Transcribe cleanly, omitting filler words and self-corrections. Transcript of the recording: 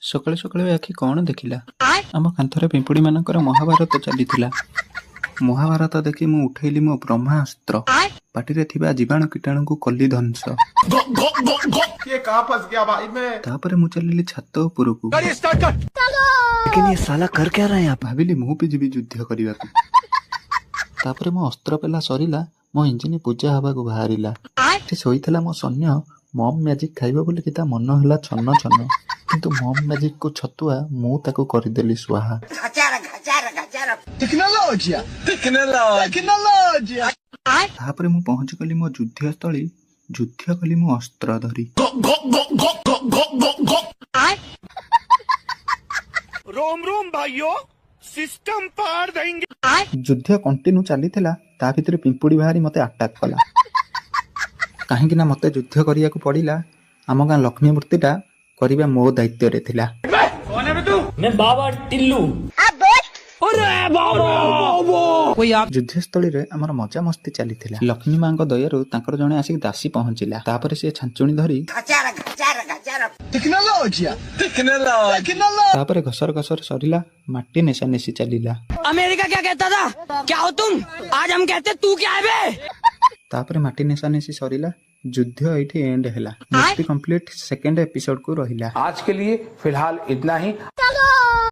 ସକାଳୁ ସକାଳୁ ଆଖି କ'ଣ ଦେଖିଲା? ଆମ କାନ୍ଥରେ ପିମ୍ପୁଡ଼ି ମାନଙ୍କର ମହାଭାରତ ଚାଲିଥିଲା। ମହାଭାରତ ଦେଖି ମୁଁ ଉଠେଇଲି ମୋ ବ୍ରହ୍ମାସ୍ତ୍ର। ପାଟିରେ ଥିବା ଜୀବାଣୁ କୀଟାଣୁଙ୍କୁ କଲି ଧ୍ୱଂସ। ତାପରେ ମୁଁ ଚାଲିଲି ଛାତ ଉପରକୁ। ଭାବିଲି ମୁଁ ବି ଯିବି ଯୁଦ୍ଧ କରିବାକୁ। ତାପରେ ମୋ ଅସ୍ତ୍ର ପେଲା ସରିଲା, ମୋ ଇଞ୍ଜିନ ପୂଜା ହେବାକୁ ବାହାରିଲା। ଏଠି ଶୋଇଥିଲା ମୋ ସୈନ୍ୟ। ମମ୍ ମ୍ୟାଜିକ୍ ଖାଇବ ବୋଲିକି ତା ମନ ହେଲା ଛନ ଛନ, କିନ୍ତୁ ମମ୍ ମ୍ୟାଜିକ୍ କୁ ଛତୁଆ ମୁଁ ତାକୁ କରିଦେଲି ସ୍ୱାହା। ତାପରେ ମୁଁ ପହଞ୍ଚି ଗଲି ମୋ ଯୁଦ୍ଧସ୍ଥଳୀ। ଯୁଦ୍ଧ କଲି ମୁଁ ଅସ୍ତ୍ର ଧରି। रोम रोम भाइयों, सिस्टम पार देंगे। ଯୁଦ୍ଧ କଣ୍ଟିନ୍ୟୁ ଚାଲିଥିଲା। ତା ଭିତରେ ପିମ୍ପୁଡ଼ି ବାହାରି ମତେ ଆଟାକ୍ କଲା। କାହିଁକି ନା ମତେ ଯୁଦ୍ଧ କରିବାକୁ ପଡ଼ିଲା। ଆମ ଗାଁ ଲକ୍ଷ୍ମୀ ମୂର୍ତ୍ତିଟା କରିବା ମୋ ଦାୟିତ୍ୱରେ ଥିଲା। ଯୁଦ୍ଧସ୍ଥଳୀରେ ଆମର ମଜାମସ୍ତି ଚାଲିଥିଲା। ଲକ୍ଷ୍ମୀ ମାଙ୍କ ଦୟାରୁ ତାଙ୍କର ଜଣେ ଆସିକି ଦାସୀ ପହଞ୍ଚିଲା। ତାପରେ ସେ ଛାଞ୍ଚୁଣି ଧରି ତାପରେ ଘସର ଘସର ସରିଲା। ମାଟି ନେଶା ନେଶି ଚାଲିଲା। अमेरिका क्या कहता था? क्या हो तुम? आज हम कहते तू क्या है बे? ତାପରେ ମାଟି ନେଶା ନେଶି ସରିଲା। ଯୁଦ୍ଧ ଏଇଠି ଏଣ୍ଡ ହେଲା। ମୂର୍ତ୍ତି କମ୍ପ୍ଲିଟ ସେକେଣ୍ଡ ଏପିସୋଡ କୁ ରହିଲା। आज के लिए फिलहाल इतना ही।